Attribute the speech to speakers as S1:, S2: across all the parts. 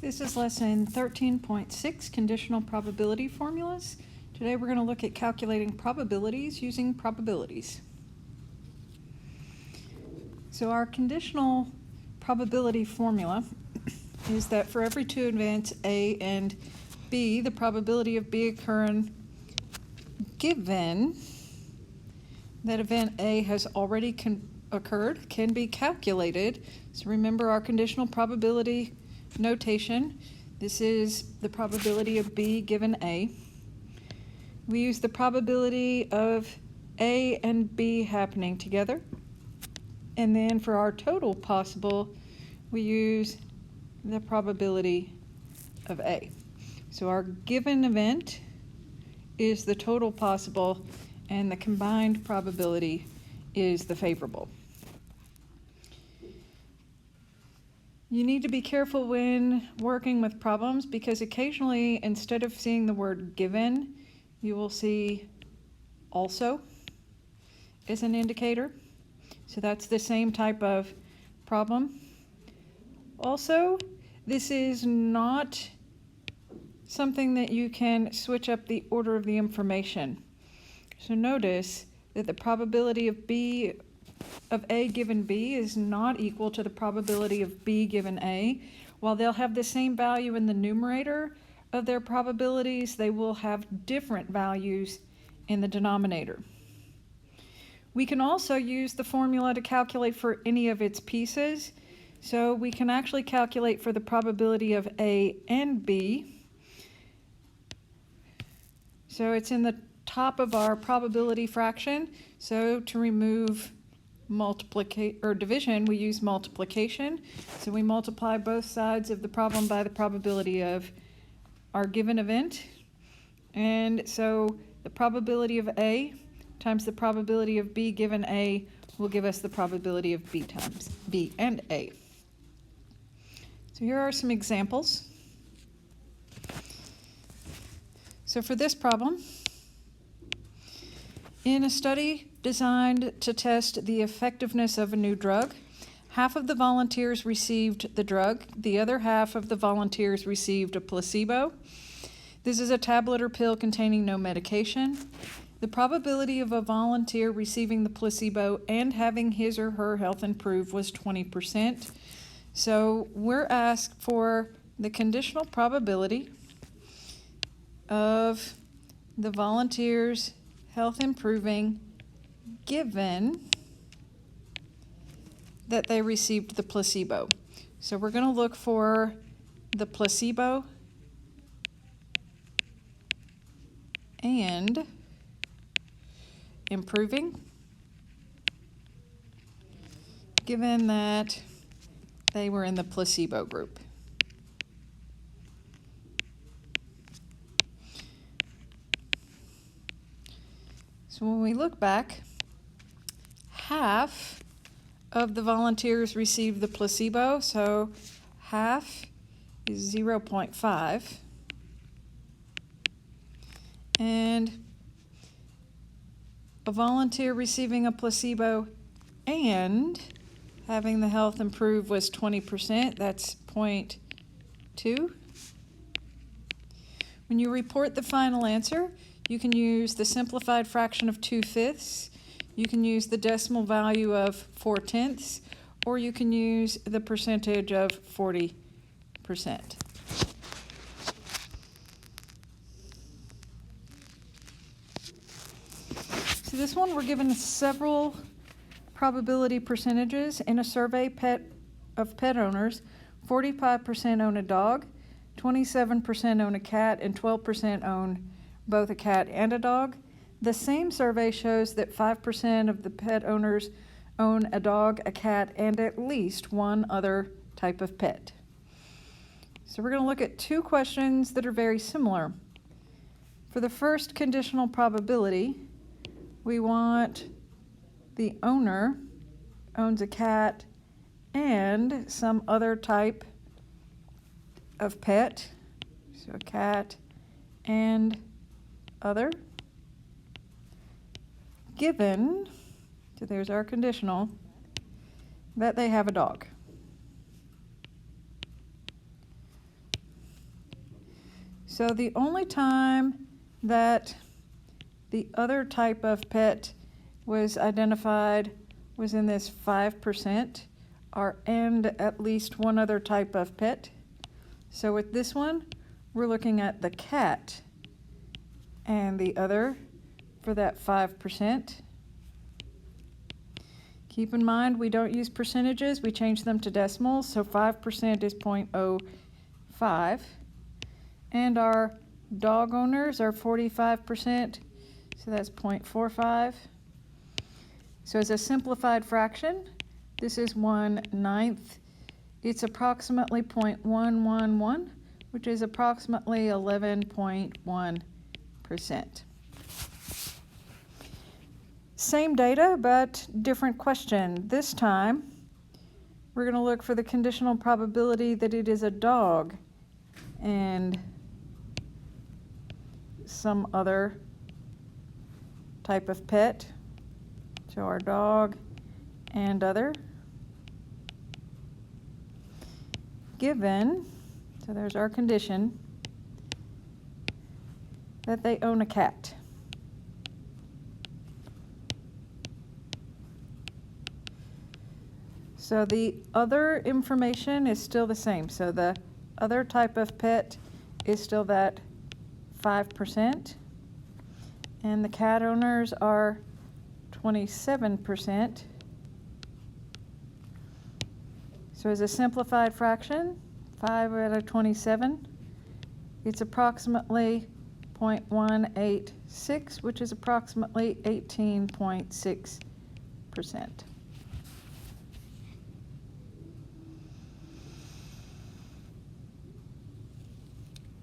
S1: This is lesson 13.6, conditional probability formulas. Today we're going to look at calculating probabilities using probabilities. So our conditional probability formula is that for every two events A and B, the probability of B occurring given that event A has already occurred can be calculated. So remember our conditional probability notation. This is the probability of B given A. We use the probability of A and B happening together. And then for our total possible, we use the probability of A. So our given event is the total possible, and the combined probability is the favorable. You need to be careful when working with problems because occasionally, instead of seeing the word given, you will see also as an indicator. So that's the same type of problem. Also, this is not something that you can switch up the order of the information. So notice that the probability of A given B is not equal to the probability of B given A. While they'll have the same value in the numerator of their probabilities, they will have different values in the denominator. We can also use the formula to calculate for any of its pieces. So we can actually calculate for the probability of A and B. So it's in the top of our probability fraction. So to remove division, we use multiplication. So we multiply both sides of the problem by the probability of our given event. And so the probability of A times the probability of B given A will give us the probability of B times B and A. So here are some examples. So for this problem, in a study designed to test the effectiveness of a new drug, half of the volunteers received the drug, the other half of the volunteers received a placebo. This is a tablet or pill containing no medication. The probability of a volunteer receiving the placebo and having his or her health improve was 20%. So we're asked for the conditional probability of the volunteers' health improving given that they received the placebo. So we're going to look for the placebo and improving given that they were in the placebo group. So when we look back, half of the volunteers received the placebo, so half is 0.5. And a volunteer receiving a placebo and having the health improve was 20%, that's 0.2. When you report the final answer, you can use the simplified fraction of 2/5. You can use the decimal value of 4/10, or you can use the percentage of 40%. So this one, we're given several probability percentages in a survey of pet owners. 45% own a dog, 27% own a cat, and 12% own both a cat and a dog. The same survey shows that 5% of the pet owners own a dog, a cat, and at least one other type of pet. So we're going to look at two questions that are very similar. For the first conditional probability, we want the owner owns a cat and some other type of pet. So a cat and other, given, so there's our conditional, that they have a dog. So the only time that the other type of pet was identified was in this 5%, and at least one other type of pet. So with this one, we're looking at the cat and the other for that 5%. Keep in mind, we don't use percentages, we change them to decimals, so 5% is 0.05. And our dog owners are 45%, so that's 0.45. So as a simplified fraction, this is 1/9. It's approximately 0.111, which is approximately 11.1%. Same data, but different question. This time, we're going to look for the conditional probability that it is a dog and some other type of pet. So our dog and other. Given, so there's our condition, that they own a cat. So the other information is still the same. So the other type of pet is still that 5%, and the cat owners are 27%. So as a simplified fraction, 5 out of 27, it's approximately 0.186, which is approximately 18.6%.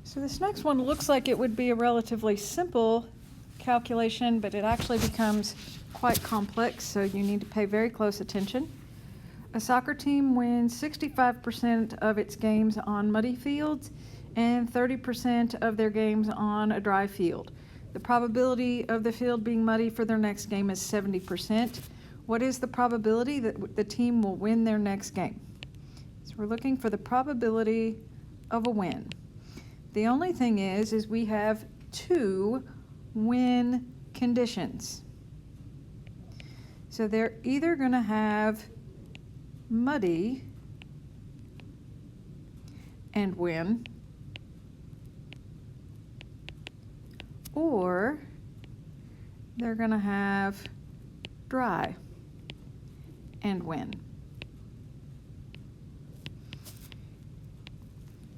S1: So this next one looks like it would be a relatively simple calculation, but it actually becomes quite complex, so you need to pay very close attention. A soccer team wins 65% of its games on muddy fields and 30% of their games on a dry field. The probability of the field being muddy for their next game is 70%. What is the probability that the team will win their next game? So we're looking for the probability of a win. The only thing is we have two win conditions. So they're either going to have muddy and win, or they're going to have dry and win.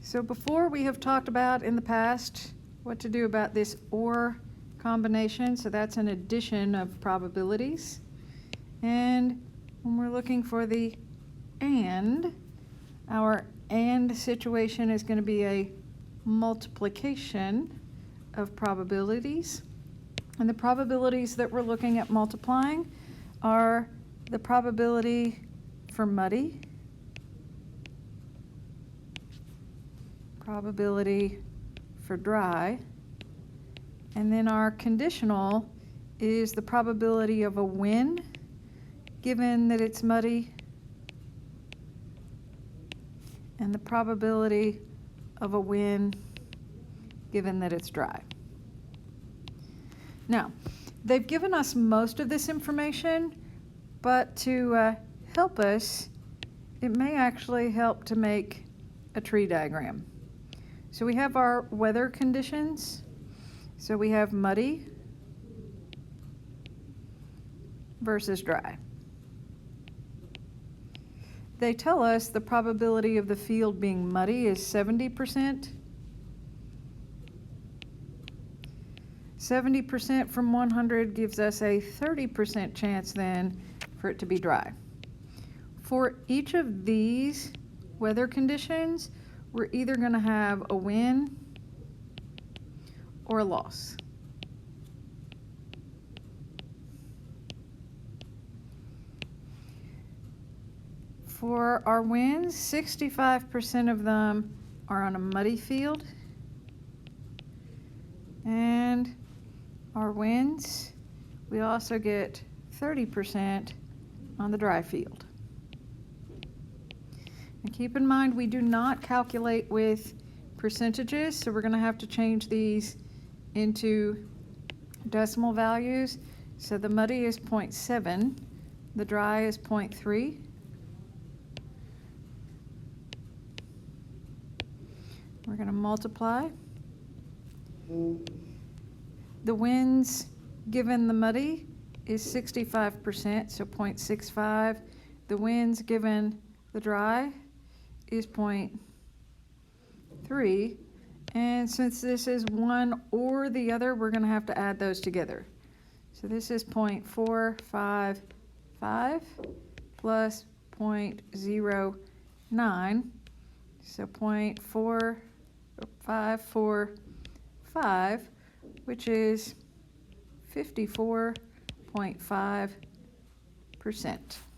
S1: So before, we have talked about in the past what to do about this or combination. So that's an addition of probabilities. And when we're looking for the and, our and situation is going to be a multiplication of probabilities. And the probabilities that we're looking at multiplying are the probability for muddy, probability for dry, and then our conditional is the probability of a win given that it's muddy, and the probability of a win given that it's dry. Now, they've given us most of this information, but to help us, it may actually help to make a tree diagram. So we have our weather conditions. So we have muddy versus dry. They tell us the probability of the field being muddy is 70%. 70% from 100 gives us a 30% chance then for it to be dry. For each of these weather conditions, we're either going to have a win or a loss. For our wins, 65% of them are on a muddy field. And our wins, we also get 30% on the dry field. And keep in mind, we do not calculate with percentages, so we're going to have to change these into decimal values. So the muddy is 0.7, the dry is 0.3. We're going to multiply. The winds given the muddy is 65%, so 0.65. The winds given the dry is 0.3. And since this is one or the other, we're going to have to add those together. So this is 0.455 plus 0.09. So 0.4545, which is 54.5%.